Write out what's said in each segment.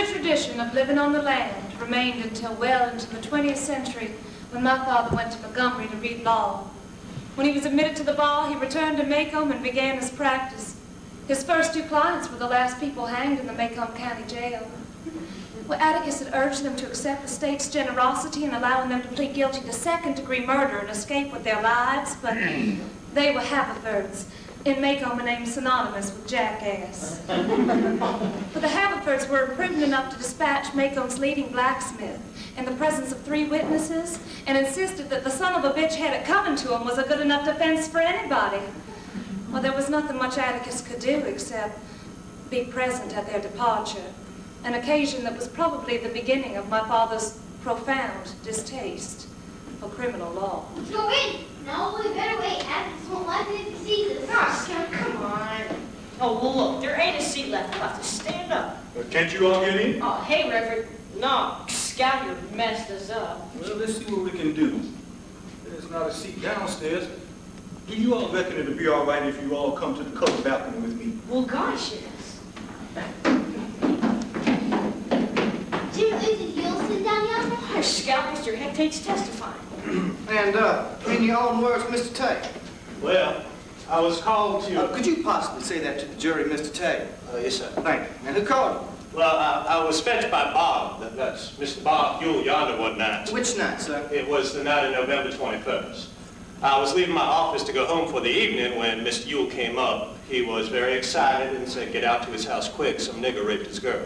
family tradition of living on the land remained until well into the 20th century when my father went to Montgomery to read law. When he was admitted to the bar, he returned to Macomb and began his practice. His first 2 clients were the last people hanged in the Macomb County Jail. Well, Atticus had urged them to accept the state's generosity in allowing them to plead guilty to second-degree murder and escape with their lives, but they were Haverfords. In Macomb, a name synonymous with jackass. But the Haverfords were prudent enough to dispatch Macomb's leading blacksmith in the presence of 3 witnesses and insisted that the son of a bitch had it coming to him was a good enough defense for anybody. Well, there was nothing much Atticus could do except be present at their departure, an occasion that was probably the beginning of my father's profound distaste for criminal law. Let's go in. No, we better wait. Atticus won't like it if he sees us. Oh, come on. Oh, well, look, there ain't a seat left. We'll have to stand up. Can't you all get in? Oh, hey, Reverend. No, Scouter messed us up. Well, let's see what we can do. There's not a seat downstairs. Do you all reckon it'll be all right if you all come to the covered balcony with me? Well, gosh, yes. General, is it Yulston down yonder? Our Scout, Mr. Hectate's testifying. And, in your own words, Mr. Tate. Well, I was called to... Could you possibly say that to the jury, Mr. Tate? Yes, sir. Thank you. And who called you? Well, I was fetched by Bob. That's Mr. Bob Yule yonder one night. Which night, sir? It was the night of November 21st. I was leaving my office to go home for the evening when Mr. Yule came up. He was very excited and said, get out to his house quick. Some nigger raped his girl.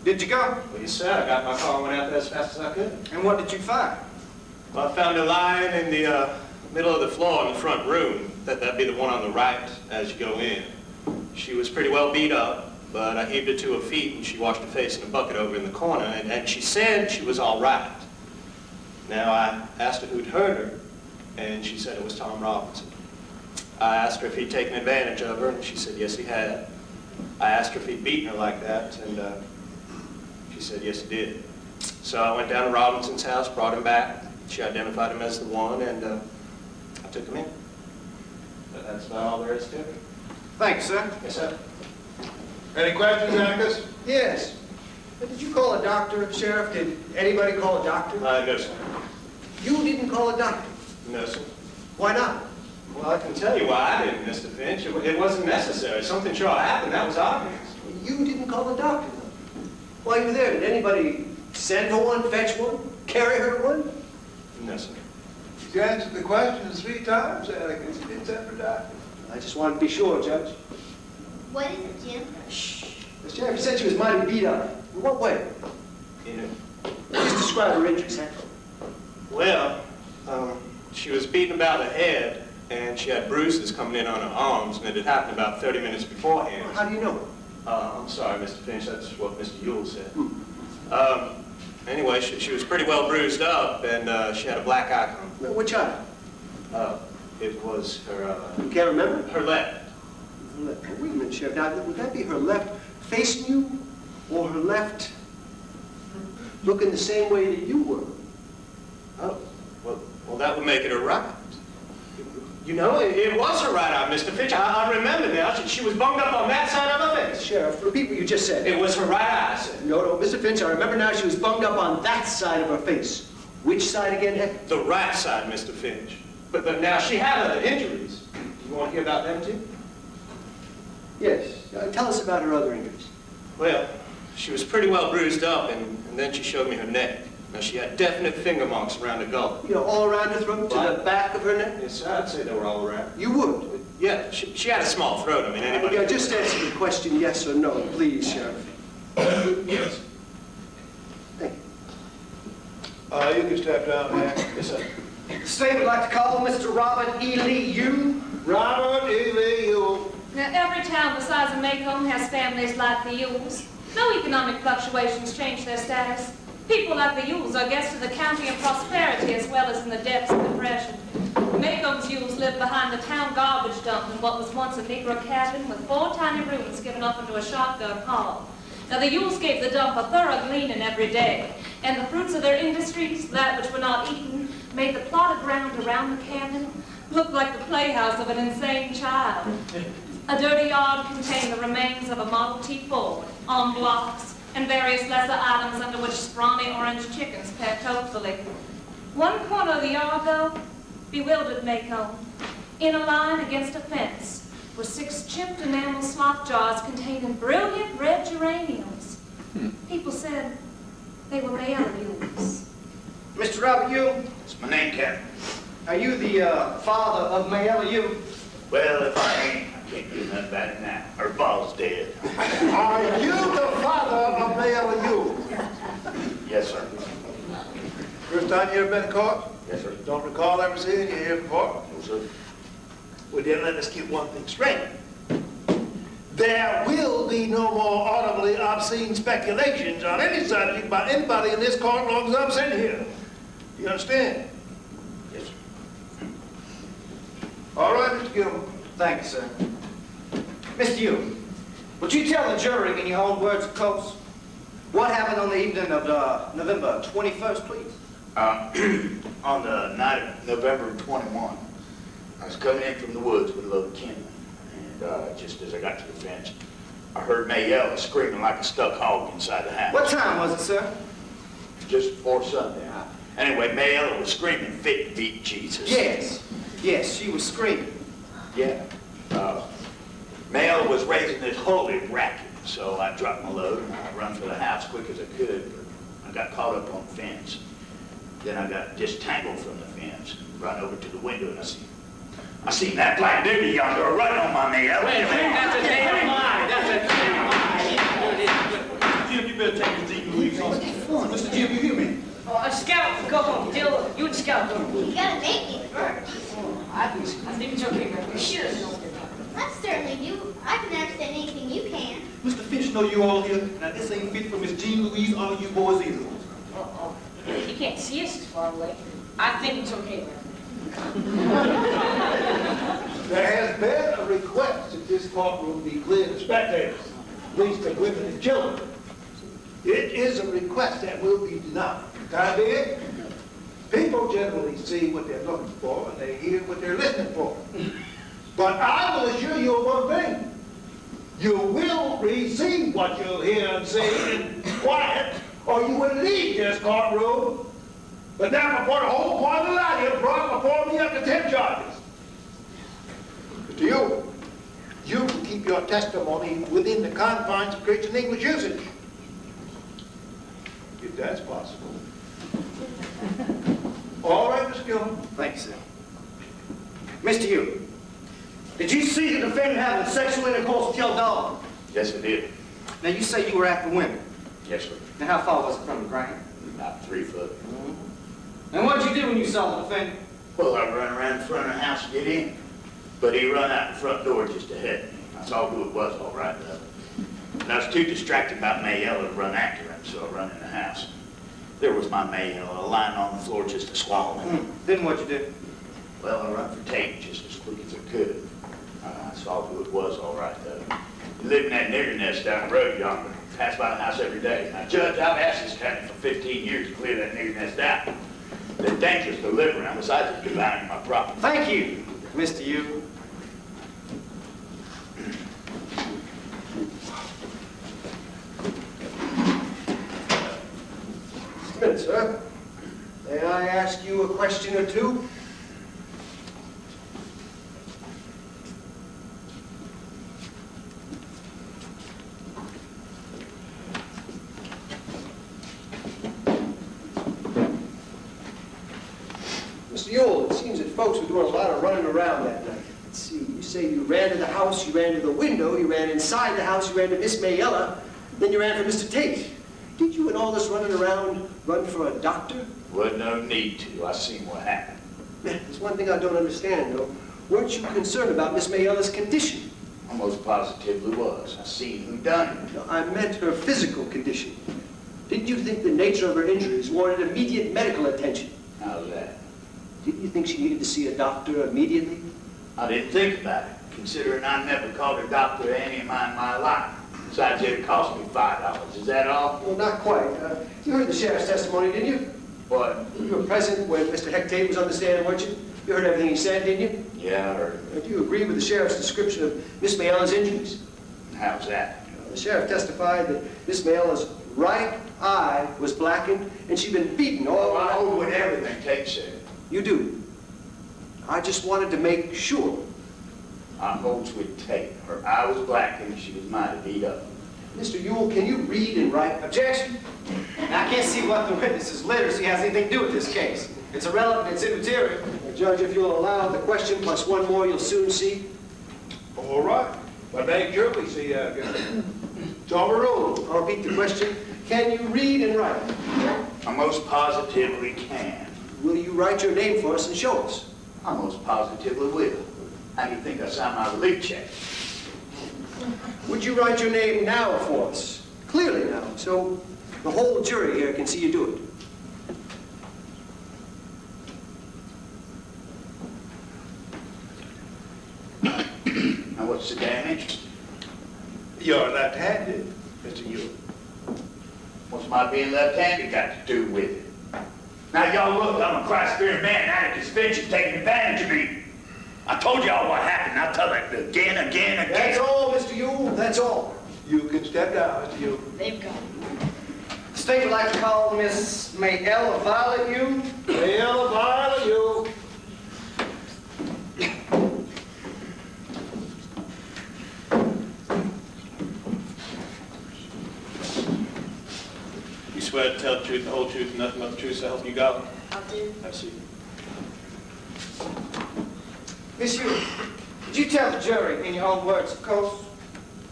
Did you go? Well, yes, sir. I got my car and went out there as fast as I could. And what did you find? Well, I found her lying in the middle of the floor in the front room. That'd be the one on the right as you go in. She was pretty well beat up, but I heaved her to her feet and she washed her face in a bucket over in the corner, and she said she was all right. Now, I asked her who'd hurt her, and she said it was Tom Robinson. I asked her if he'd taken advantage of her, and she said yes, he had. I asked her if he'd beaten her like that, and she said yes, he did. So I went down to Robinson's house, brought him back. She identified him as the one, and I took him in. But that's about all there is to it. Thanks, sir. Yes, sir. Any questions, Atticus? Yes. But did you call a doctor, Sheriff? Did anybody call a doctor? No, sir. You didn't call a doctor. No, sir. Why not? Well, I can tell you why I didn't, Mr. Finch. It wasn't necessary. Something sure happened. That was obvious. You didn't call a doctor, though. While you were there, did anybody send for one, fetch one, carry her to one? No, sir. You answered the question 3 times, Atticus. You didn't send for a doctor. I just wanted to be sure, Judge. What is it, Jim? Shh. The sheriff said she was mighty beat up. In what way? You know. Just describe her injuries, huh? Well, she was beaten about her head, and she had bruises coming in on her arms, and it had happened about 30 minutes beforehand. How do you know? I'm sorry, Mr. Finch, that's what Mr. Yule said. Anyway, she was pretty well bruised up, and she had a black eye coming. Which eye? It was her, You can't remember? her left. Her left. Wait a minute, Sheriff. Now, would that be her left facing you, or her left looking the same way that you were? Oh, well, that would make it her right. You know, it was her right eye, Mr. Finch. I remember now. She was bunged up on that side of her face. Sheriff, repeat what you just said. It was her right eye, I said. No, Mr. Finch, I remember now she was bunged up on that side of her face. Which side again, Heck? The right side, Mr. Finch. But now, she had other injuries. You want to hear about them, too? Yes. Tell us about her other injuries. Well, she was pretty well bruised up, and then she showed me her neck. Now, she had definite finger marks around her gullet. You know, all around her throat, to the back of her neck? Yes, sir, I'd say they were all around. You would? Yeah, she had a small throat. I mean, anybody... Yeah, just answer the question yes or no, please, Sheriff. Yes. Thank You you. can step down, Mac. Yes, sir. The state would like to call Mr. Robert E. Lee Yule. Robert E. Lee Yule. Now, every town the size of Macomb has families like the Yules. No economic fluctuations change their status. People like the Yules are guests of the county in prosperity as well as in the depths of depression. Macomb's Yules lived behind the town garbage dump in what was once a Negro cabin with 4 tiny rooms given up into a shotgun hall. Now, the Yules gave the dump a thorough gleaning every day, and the fruits of their industries, that which were not eaten, made the plot of ground around the cabin look like the playhouse of an insane child. A dirty yard contained the remains of a Model T Ford on blocks, and various lesser items under which scrawny orange chickens pecked hopefully. One corner of the yard, though, bewildered Maycomb. In a line against a fence were 6 chipped enamel slop jars containing brilliant red geraniums. People said they were Mayella. Mr. Robert Ewell, It's my name, Captain. are you the father of Mayella Ewell? Well, if I ain't, I can't do nothing about it now. Her father's dead. Are you the father of Mayella Ewell? Yes, sir. First time you ever been caught? Yes, sir. Don't recall ever seeing you here before? No, sir. Well, then let us get one thing straight. There will be no more audibly obscene speculations on any subject by anybody in this court as long as I'm sitting here. You understand? Yes, sir. All right, Mr. Gilman. Thank you, sir. Mr. Ewell, would you tell the jury in your own words, of course, what happened on the evening of November 21st, please? On the night of November 21, I was coming in from the woods with a load of kindling. And just as I got to the fence, I heard Mayella screaming like a stuck hog inside the house. What time was it, sir? Just before sundown. Anyway, Mayella was screaming fit to beat Jesus. Yes. Yes, she was screaming. Yeah. Mayella was raising this holy racket, so I dropped my load and I run for the house quick as I could, but I got caught up on the fence. Then I got disentangled from the fence, run over to the window, and I seen that black beauty yonder right on my Mayella. Wait a minute, that's a damn lie. That's a damn lie. Jim, you better take this Jean Louise on. Mr. Jim, you hear me? Oh, a scout, go home. Jill, you and Scout go home. You gotta make it. I think it's okay, man. Sure. I certainly do. I can understand anything you can. Mr. Finch know you all here. Now, this ain't fit for Miss Jean Louise or you boys either. Uh-oh. You can't see us as far away. I think it's okay, man. There has been a request that this courtroom be cleared of spectators, at least of women and children. It is a request that will be denied. Time being, people generally see what they're looking for and they hear what they're listening for. But I will assure you of one thing. You will receive what you'll hear and see in quiet, or you will leave this courtroom. But now, before the whole point of the line, you're brought before me up to 10 charges. Mr. Ewell, you can keep your testimony within the confines of Christian English usage, if that's possible. All right, Mr. Gilman. Thank you, sir. Mr. Ewell, did you see the defendant having sexual intercourse with your dog? Yes, I did. Now, you say you were after women. Yes, sir. Now, how far was it from the ground? About 3 foot. And what did you do when you saw the defendant? Well, I run around the front of the house to get in, but he run out the front door just ahead of me. I saw who it was all right, though. And I was too distracted about Mayella to run after him, so I run in the house. There was my Mayella lying on the floor just a swallowing. Then what'd you do? Well, I run for Tate just as quick as I could. I saw who it was all right, though. He lived in that nigger nest down the road yonder. Pass by the house every day. Now, Judge, I've asked this county for 15 years to clear that nigger nest out. They're dangerous to live around, besides just devouring my property. Thank you, Mr. Ewell. Smith, sir, may I ask you a question or two? Mr. Ewell, it seems that folks were doing a lot of running around that night. Let's see, you say you ran to the house, you ran to the window, you ran inside the house, you ran to Miss Mayella, then you ran for Mr. Tate. Did you in all this running around run for a doctor? Wasn't no need to. I seen what happened. There's one thing I don't understand, though. Weren't you concerned about Miss Mayella's condition? I most positively was. I seen who done it. No, I meant her physical condition. Didn't you think the nature of her injuries warranted immediate medical attention? How's that? Didn't you think she needed to see a doctor immediately? I didn't think about it, considering I never called a doctor any of mine in my life. Besides, it cost me $5. Is that all? Well, not quite. You heard the sheriff's testimony, didn't you? What? You were present when Mr. Tate was on the stand, weren't you? You heard everything he said, didn't you? Yeah, I heard it. Do you agree with the sheriff's description of Miss Mayella's injuries? How's that? The sheriff testified that Miss Mayola's right eye was blackened and she'd been beaten all Oh, I around. hold with everything Tate said. You do. I just wanted to make sure. I holds with Tate. Her eye was blackened, she was mighty beat up. Mr. Ewell, can you read and write? Objection. Now, I can't see what the witness's literacy has anything to do with this case. It's irrelevant, it's immaterial. Judge, if you'll allow the question plus one more, you'll soon see. All right. But make sure we see, it's overruled. I'll repeat the question. Can you read and write? I most positively can. Will you write your name for us and show us? I most positively will. How do you think I signed my relief check? Would you write your name now for us? Clearly now, so the whole jury here can see you do it. Now, what's the damage? You're left-handed, Mr. Ewell. What's my being left-handed got to do with it? Now, y'all look, I'm a Christ-fearing man. Now this bench is taking advantage of me. I told y'all what happened. I'll tell it again. That's all, Mr. Ewell, that's all. You can step down, Mr. Ewell. They've got it. The state would like to call Miss Mayella Violet Ewell. Mayella Violet Ewell. You swear to tell the truth, the whole truth, and nothing but the truth, so help you God? I'll do. I see. Miss Ewell, could you tell the jury, in your own words, of course,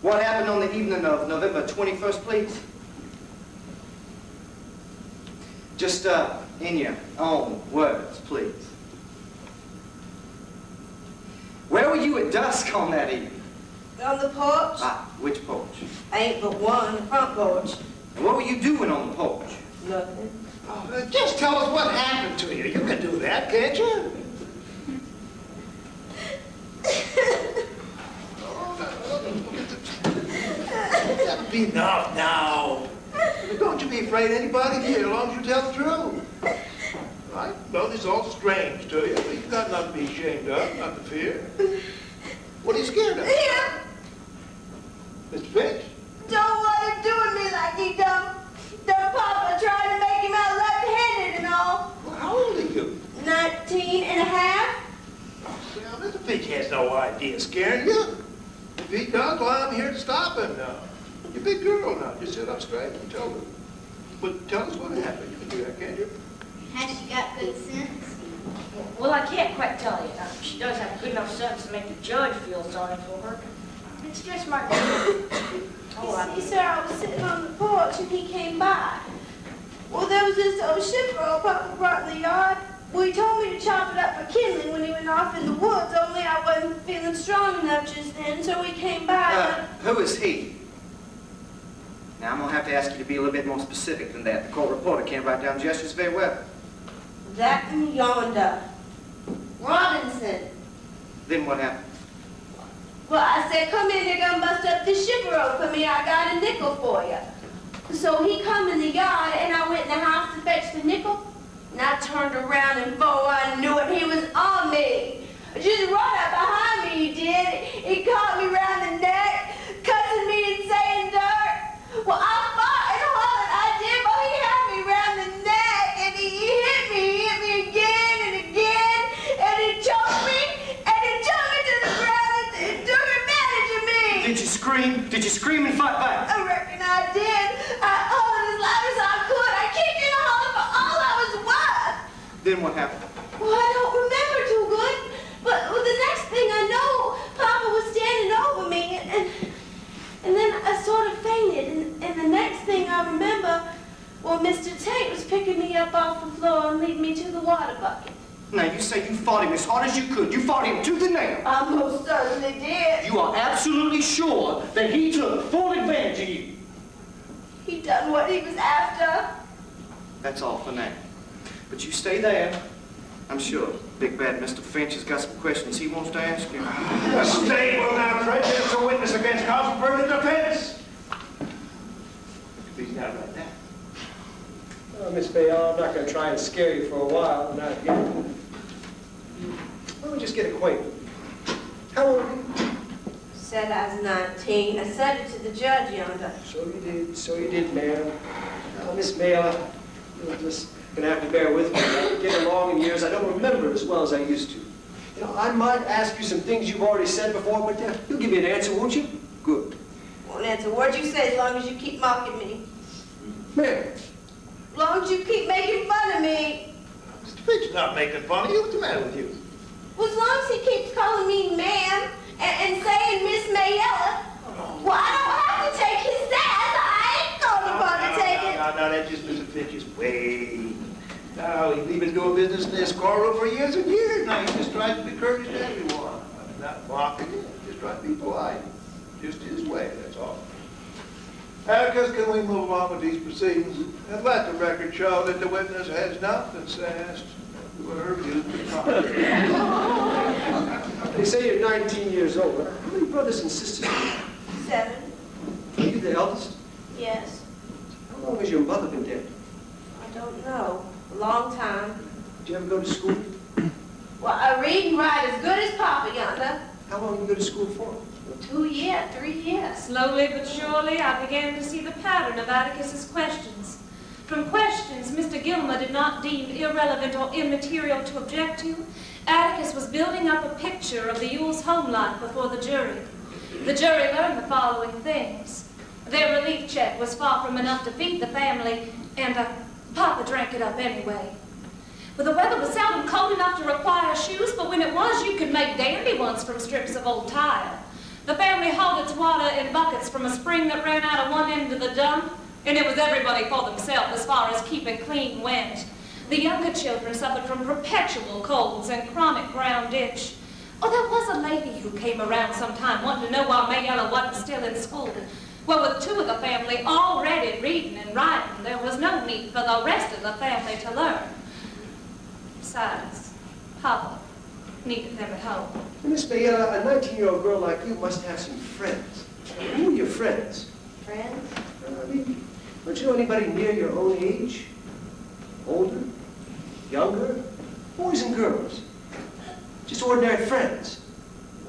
what happened on the evening of November 21st, please? Just, in your own words, please. Where were you at dusk on that evening? On the porch? Ah, which porch? Ain't but one, the front porch. And what were you doing on the porch? Nothing. Oh, just tell us what happened to you. You can do that, can't you? That'll be enough now. Don't you be afraid of anybody here as long as you tell the truth. Right? Well, this is all strange to you, but you've got nothing to be ashamed of, nothing to fear. What are you scared of? Him Mr. Finch? don't want him doing me like he done Papa, trying to make him out left-handed and all. Well, how old are you? 19 and a half. Well, Mr. Finch has no idea of scaring you. If he does, well, I'm here to stop him now. You're a big girl now. Just sit up straight and tell her. But tell us what happened. You can do that, can't you? Has she got good sense? Well, I can't quite tell you. She does have good enough sense to make the judge feel sorry for her. It's just my You see, sir, I was sitting on the porch and he came by. Well, there was this old ship rope Papa brought in the yard. Well, he told me to chop it up for kindling when he went off in the woods, only I wasn't feeling strong enough just then, so he came by. Who is he? Now, I'm going to have to ask you to be a little bit more specific than that. The court reporter can't write down gestures very well. That and yonder. Robinson. Then what happened? Well, I said, come in, they're gonna bust up this ship rope for me. I got a nickel for you. So he come in the yard, and I went in the house to fetch the nickel. And I turned around, and before I knew it, he was on me. Just right up behind me, he did. He caught me round the neck, cussing me and saying dirt. Well, I fought and hollered, I did, but he had me round the neck, and he hit me again and again, and he choked me, and he choked me to the ground, and took advantage of me. Did you scream? Did you scream and fight back? I reckon I did. I hollered as loud as I could. I kicked and hollered for all I was worth. Then what happened? Well, I don't remember too good, but the next thing I know, Papa was standing over me, and then I sort of fainted, and the next thing I remember, well, Mr. Tate was picking me up off the floor and leading me to the water bucket. Now, you say you fought him as hard as you could. You fought him tooth and nail. I most certainly did. You are absolutely sure that he took full advantage of you? He done what he was after. That's all for now. But you stay there. I'm sure Big Bad Mr. Finch has got some questions he wants to ask you. The state will now prejudice a witness against counsel for the defense. Please now like that. Miss Bayall, I'm not going to try and scare you for a while, not yet. Why don't we just get acquainted? How old are you? said I was 19. I said it to the judge yonder. So you did, ma'am. Now, Miss Mailer, you're just gonna have to bear with me. I'm getting along in years. I don't remember as well as I used to. You know, I might ask you some things you've already said before, but you'll give me an answer, won't you? Good. Won't answer a word you say as long as you keep mocking me. Ma'am. As long as you keep making fun of me. Mr. Finch is not making fun of you. What's the matter with you? Well, as long as he keeps calling me ma'am and saying Miss Mayella, well, I don't have to take his sass. I ain't gonna take it. No, that's just Mr. Finch's way. No, he's been doing business in this courtroom for years and years now. He just tries to be courteous to everyone. I'm not mocking him. Just trying to be polite. Just his way, that's all. Atticus, can we move on with these proceedings and let the record show that the witness has not been sassed or abused the property? They say you're 19 years old. How many brothers and sisters? 7. Are you the eldest? Yes. How long has your mother been dead? I don't know. A long time. Did you ever go to school? Well, I read and write as good as Papa yonder. How long did you go to school for? 2 years, 3 years. Slowly but surely, I began to see the pattern of Atticus's questions. From questions Mr. Gilmer did not deem irrelevant or immaterial to object to, Atticus was building up a picture of the Yule's home life before the jury. The jury learned the following things. Their relief check was far from enough to feed the family, and Papa drank it up anyway. But the weather was seldom cold enough to require shoes, but when it was, you could make dandy ones from strips of old tile. The family hauled its water in buckets from a spring that ran out of one end of the dump, and it was everybody for themselves as far as keeping clean went. The younger children suffered from perpetual colds and chronic ground itch. Oh, there was a lady who came around sometime wanting to know why Mayella wasn't still in school. Well, with 2 of the family already reading and writing, there was no need for the rest of the family to learn. Besides, Papa needed them at home. Miss Mayella, a 19-year-old girl like you must have some friends. Who are your friends? Friends? Don't you know anybody near your own age? Older? Younger? Boys and girls? Just ordinary friends.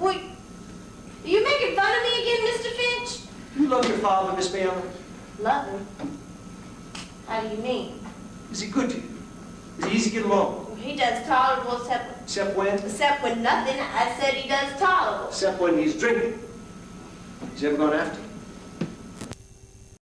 Wait, are you making fun of me again, Mr. Finch? You love your father, Miss Mayella? Love him? How do you mean? Is he good to you? Is he easy to get along? He does tolerable Except when? Except when nothing. I said he does tolerable. Except when he's drinking. He's ever gone after you?